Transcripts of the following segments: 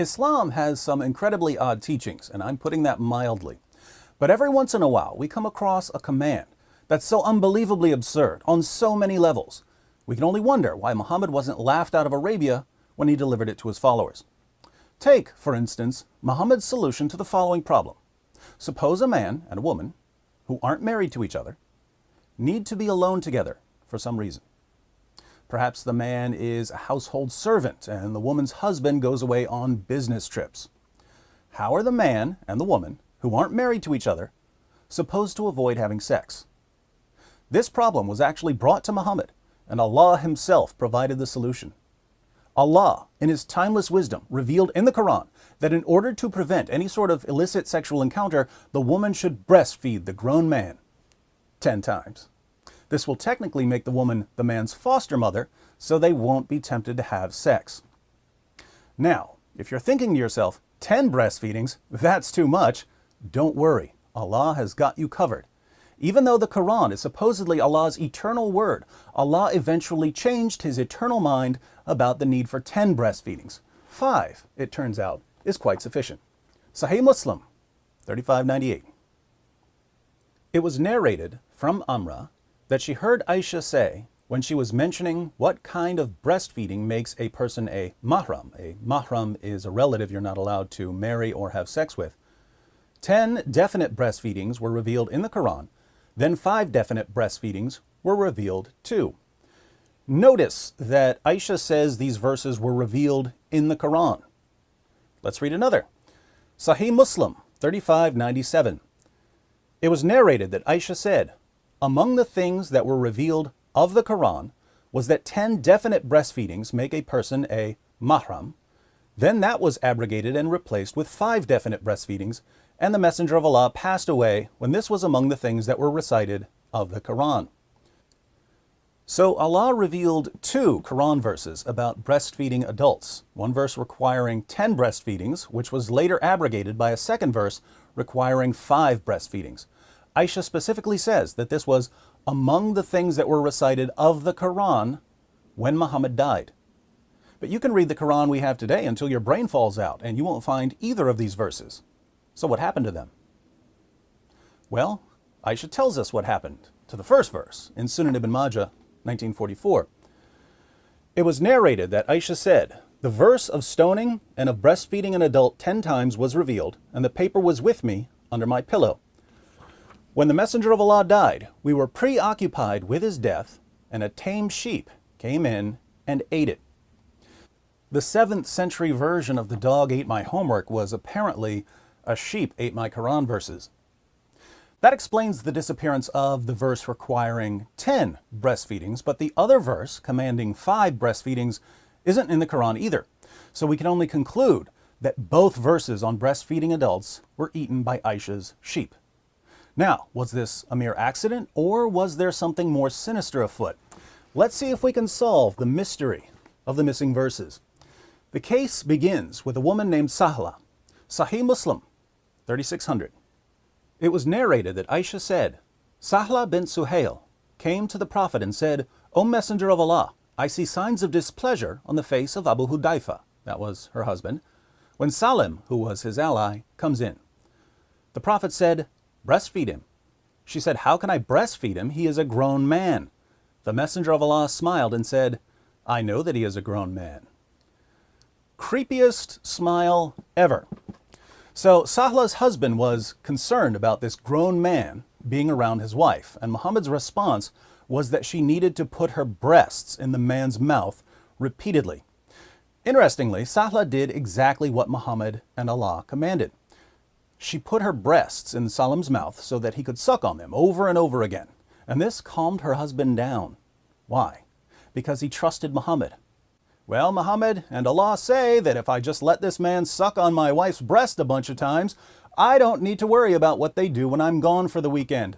Islam has some incredibly odd teachings, and I'm putting that mildly. But every once in a while, we come across a command that's so unbelievably absurd on so many levels. We can only wonder why Muhammad wasn't laughed out of Arabia when he delivered it to his followers. Take, for instance, Muhammad's solution to the following problem. Suppose a man and a woman, who aren't married to each other, need to be alone together for some reason. Perhaps the man is a household servant and the woman's husband goes away on business trips. How are the man and the woman, who aren't married to each other, supposed to avoid having sex? This problem was actually brought to Muhammad, and Allah himself provided the solution. Allah, in his timeless wisdom, revealed in the Qur'an that in order to prevent any sort of illicit sexual encounter, the woman should breastfeed the grown man 10 times. This will technically make the woman the man's foster mother, so they won't be tempted to have sex. Now, if you're thinking to yourself, 10 breastfeedings, that's too much, don't worry, Allah has got you covered. Even though the Quran is supposedly Allah's eternal word, Allah eventually changed his eternal mind about the need for 10 breastfeedings. 5, it turns out, is quite sufficient. Sahih Muslim, 3598. It was narrated from Amra that she heard Aisha say, when she was mentioning what kind of breastfeeding makes a person a mahram. A mahram is a relative you're not allowed to marry or have sex with. 10 definite breastfeedings were revealed in the Quran, then 5 definite breastfeedings were revealed too. Notice that Aisha says these verses were revealed in the Quran. Let's read another. Sahih Muslim, 3597. It was narrated that Aisha said, among the things that were revealed of the Quran was that 10 definite breastfeedings make a person a mahram. Then that was abrogated and replaced with 5 definite breastfeedings, and the Messenger of Allah passed away when this was among the things that were recited of the Quran. So Allah revealed 2 Quran verses about breastfeeding adults. One verse requiring 10 breastfeedings, which was later abrogated by a second verse requiring 5 breastfeedings. Aisha specifically says that this was among the things that were recited of the Quran when Muhammad died. But you can read the Quran we have today until your brain falls out, and you won't find either of these verses. So what happened to them? Well, Aisha tells us what happened to the first verse in Sunan ibn Majah, 1944. It was narrated that Aisha said, the verse of stoning and of breastfeeding an adult 10 times was revealed, and the paper was with me under my pillow. When the Messenger of Allah died, we were preoccupied with his death, and a tame sheep came in and ate it. The 7th century version of the dog ate my homework was apparently a sheep ate my Quran verses. That explains the disappearance of the verse requiring 10 breastfeedings, but the other verse commanding 5 breastfeedings isn't in the Quran either. So we can only conclude that both verses on breastfeeding adults were eaten by Aisha's sheep. Now, was this a mere accident, or was there something more sinister afoot? Let's see if we can solve the mystery of the missing verses. The case begins with a woman named Sahla. Sahih Muslim, 3600. It was narrated that Aisha said, Sahla bint Suhail came to the Prophet and said, O Messenger of Allah, I see signs of displeasure on the face of Abu Hudayfa, that was her husband, when Salim, who was his ally, comes in. The Prophet said, breastfeed him. She said, how can I breastfeed him? He is a grown man. The Messenger of Allah smiled and said, I know that he is a grown man. Creepiest smile ever. So Sahla's husband was concerned about this grown man being around his wife, and Muhammad's response was that she needed to put her breasts in the man's mouth repeatedly. Interestingly, Sahla did exactly what Muhammad and Allah commanded. She put her breasts in Salim's mouth so that he could suck on them over and over again. And this calmed her husband down. Why? Because he trusted Muhammad. Well, Muhammad and Allah say that if I just let this man suck on my wife's breast a bunch of times, I don't need to worry about what they do when I'm gone for the weekend.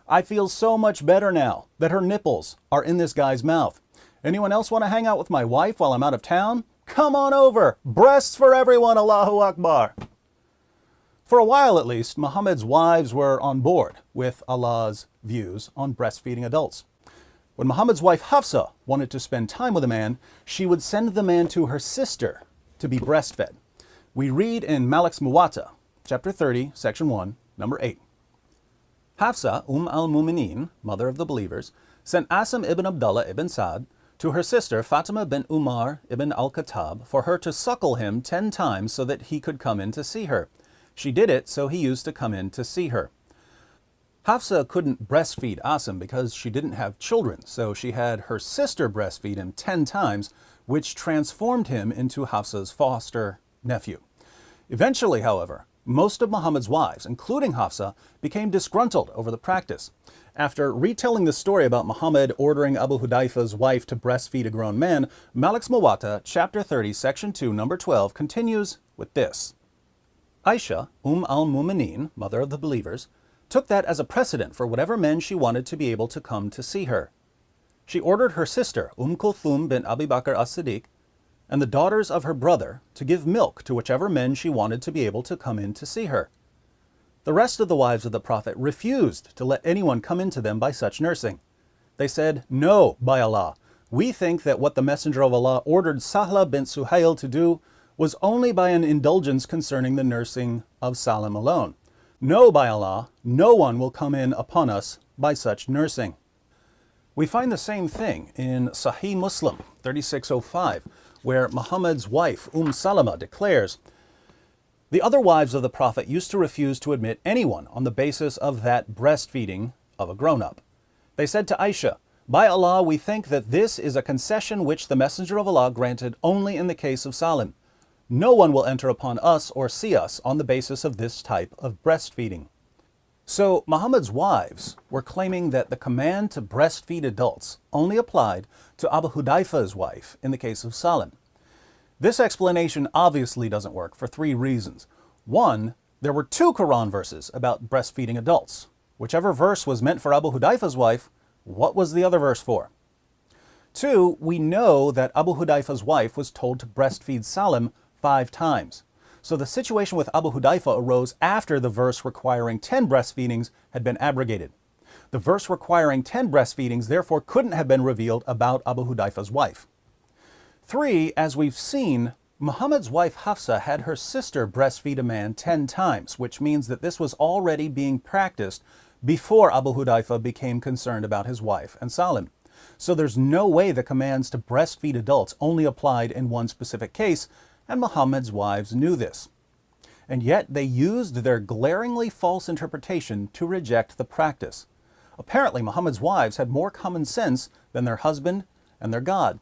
I feel so much better now that her nipples are in this guy's mouth. Anyone else want to hang out with my wife while I'm out of town? Come on over. Breasts for everyone, Allahu Akbar. For a while at least, Muhammad's wives were on board with Allah's views on breastfeeding adults. When Muhammad's wife Hafsa wanted to spend time with a man, she would send the man to her sister to be breastfed. We read in Malik's Muwatta, chapter 30, section 1, number 8. Hafsa, al-Mu'mineen, mother of the believers, sent Asim ibn Abdullah ibn Sa'd to her sister Fatima bint Umar ibn al-Khattab for her to suckle him 10 times so that he could come in to see her. She did it, so he used to come in to see her. Hafsa couldn't breastfeed Asim because she didn't have children, so she had her sister breastfeed him 10 times, which transformed him into Hafsa's foster nephew. Eventually, however, most of Muhammad's wives, including Hafsa, became disgruntled over the practice. After retelling the story about Muhammad ordering Abu Hudayfa's wife to breastfeed a grown man, Malik's Muwatta, chapter 30, section 2, number 12, continues with this. Aisha, al-Mu'mineen, mother of the believers, took that as a precedent for whatever men she wanted to be able to come to see her. She ordered her sister, Kulthum bint Abi Bakr as-Siddiq, and the daughters of her brother to give milk to whichever men she wanted to be able to come in to see her. The rest of the wives of the Prophet refused to let anyone come into them by such nursing. They said, "No, by Allah, we think that what the Messenger of Allah ordered Sahla bint Suhail to do was only by an indulgence concerning the nursing of Salim alone. No, by Allah, no one will come in upon us by such nursing." We find the same thing in Sahih Muslim 3605, where Muhammad's wife, Salama, declares, "The other wives of the Prophet used to refuse to admit anyone on the basis of that breastfeeding of a grown-up. They said to Aisha, 'By Allah, we think that this is a concession which the Messenger of Allah granted only in the case of Salim. No one will enter upon us or see us on the basis of this type of breastfeeding.'" So Muhammad's wives were claiming that the command to breastfeed adults only applied to Abu Hudayfa's wife in the case of Salim. This explanation obviously doesn't work for 3 reasons. 1, there were 2 Qur'an verses about breastfeeding adults. Whichever verse was meant for Abu Hudayfa's wife, what was the other verse for? 2, we know that Abu Hudayfa's wife was told to breastfeed Salim 5 times. So the situation with Abu Hudayfa arose after the verse requiring 10 breastfeedings had been abrogated. The verse requiring 10 breastfeedings therefore couldn't have been revealed about Abu Hudayfa's wife. 3, as we've seen, Muhammad's wife Hafsa had her sister breastfeed a man 10 times, which means that this was already being practiced before Abu Hudayfa became concerned about his wife and Salim. So there's no way the commands to breastfeed adults only applied in one specific case, and Muhammad's wives knew this. And yet they used their glaringly false interpretation to reject the practice. Apparently, Muhammad's wives had more common sense than their husband and their God.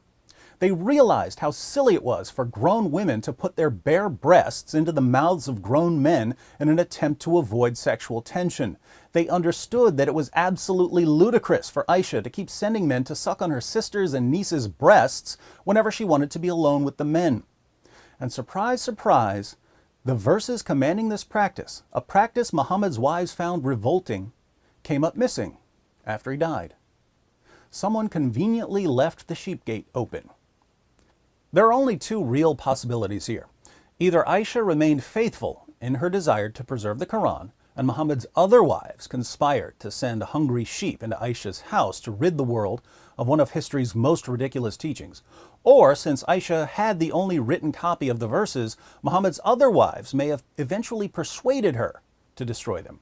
They realized how silly it was for grown women to put their bare breasts into the mouths of grown men in an attempt to avoid sexual tension. They understood that it was absolutely ludicrous for Aisha to keep sending men to suck on her sister's and niece's breasts whenever she wanted to be alone with the men. And surprise, surprise, the verses commanding this practice, a practice Muhammad's wives found revolting, came up missing after he died. Someone conveniently left the sheepgate open. There are only 2 real possibilities here. Either Aisha remained faithful in her desire to preserve the Qur'an, and Muhammad's other wives conspired to send hungry sheep into Aisha's house to rid the world of one of history's most ridiculous teachings. Or, since Aisha had the only written copy of the verses, Muhammad's other wives may have eventually persuaded her to destroy them.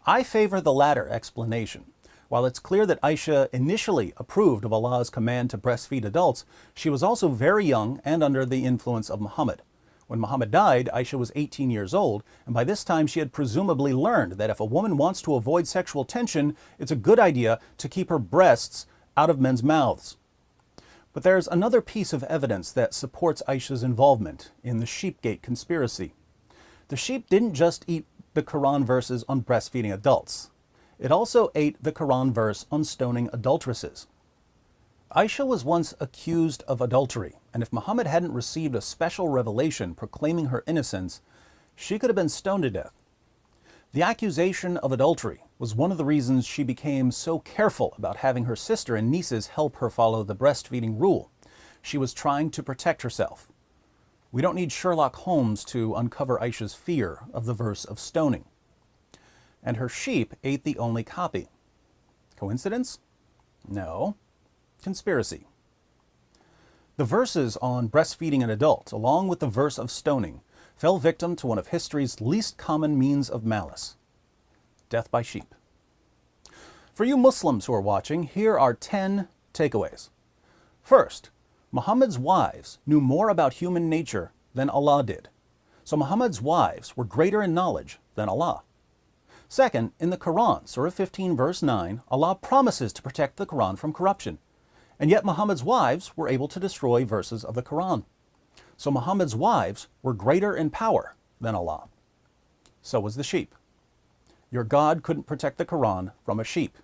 I favor the latter explanation. While it's clear that Aisha initially approved of Allah's command to breastfeed adults, she was also very young and under the influence of Muhammad. When Muhammad died, Aisha was 18 years old, and by this time she had presumably learned that if a woman wants to avoid sexual tension, it's a good idea to keep her breasts out of men's mouths. But there's another piece of evidence that supports Aisha's involvement in the Sheepgate Conspiracy. The sheep didn't just eat the Quran verses on breastfeeding adults. It also ate the Quran verse on stoning adulteresses. Aisha was once accused of adultery, and if Muhammad hadn't received a special revelation proclaiming her innocence, she could have been stoned to death. The accusation of adultery was one of the reasons she became so careful about having her sister and nieces help her follow the breastfeeding rule. She was trying to protect herself. We don't need Sherlock Holmes to uncover Aisha's fear of the verse of stoning. And her sheep ate the only copy. Coincidence? No. Conspiracy. The verses on breastfeeding an adult, along with the verse of stoning, fell victim to one of history's least common means of malice: death by sheep. For you Muslims who are watching, here are 10 takeaways. First, Muhammad's wives knew more about human nature than Allah did. So Muhammad's wives were greater in knowledge than Allah. Second, in the Qur'an, Surah 15, verse 9, Allah promises to protect the Qur'an from corruption. And yet Muhammad's wives were able to destroy verses of the Qur'an. So Muhammad's wives were greater in power than Allah. So was the sheep. Your God couldn't protect the Qur'an from a sheep.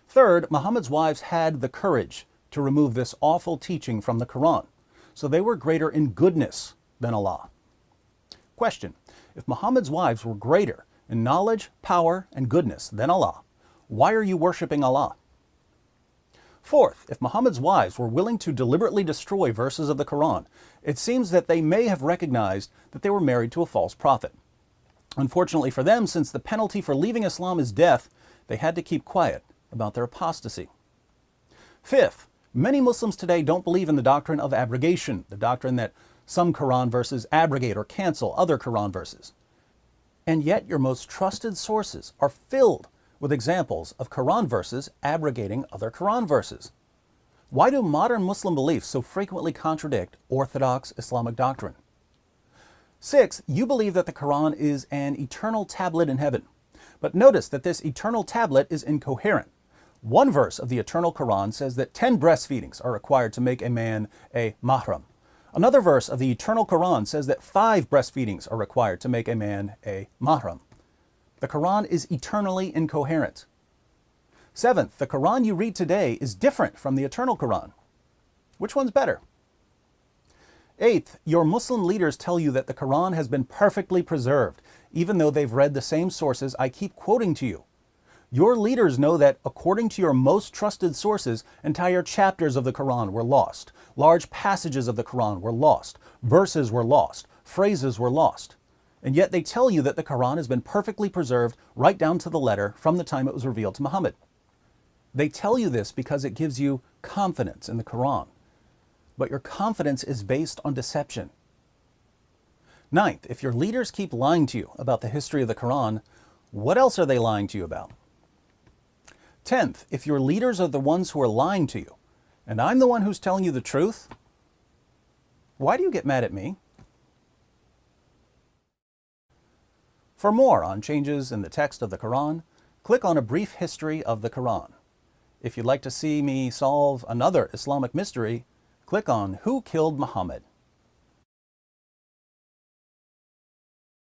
Third, Muhammad's wives had the courage to remove this awful teaching from the Qur'an. So they were greater in goodness than Allah. Question: if Muhammad's wives were greater in knowledge, power, and goodness than Allah, why are you worshiping Allah? Fourth, if Muhammad's wives were willing to deliberately destroy verses of the Qur'an, it seems that they may have recognized that they were married to a false prophet. Unfortunately for them, since the penalty for leaving Islam is death, they had to keep quiet about their apostasy. Fifth, many Muslims today don't believe in the doctrine of abrogation, the doctrine that some Qur'an verses abrogate or cancel other Qur'an verses. And yet your most trusted sources are filled with examples of Qur'an verses abrogating other Qur'an verses. Why do modern Muslim beliefs so frequently contradict orthodox Islamic doctrine? Sixth, you believe that the Qur'an is an eternal tablet in heaven. But notice that this eternal tablet is incoherent. One verse of the eternal Qur'an says that 10 breastfeedings are required to make a man a mahram. Another verse of the eternal Qur'an says that 5 breastfeedings are required to make a man a mahram. The Qur'an is eternally incoherent. Seventh, the Qur'an you read today is different from the eternal Qur'an. Which one's better? Eighth, your Muslim leaders tell you that the Qur'an has been perfectly preserved, even though they've read the same sources I keep quoting to you. Your leaders know that, according to your most trusted sources, entire chapters of the Qur'an were lost. Large passages of the Qur'an were lost. Verses were lost. Phrases were lost. And yet they tell you that the Qur'an has been perfectly preserved right down to the letter from the time it was revealed to Muhammad. They tell you this because it gives you confidence in the Qur'an. But your confidence is based on deception. Ninth, if your leaders keep lying to you about the history of the Qur'an, what else are they lying to you about? 10th, if your leaders are the ones who are lying to you, and I'm the one who's telling you the truth, why do you get mad at me? For more on changes in the text of the Qur'an, click on A Brief History of the Qur'an. If you'd like to see me solve another Islamic mystery, click on Who Killed Muhammad?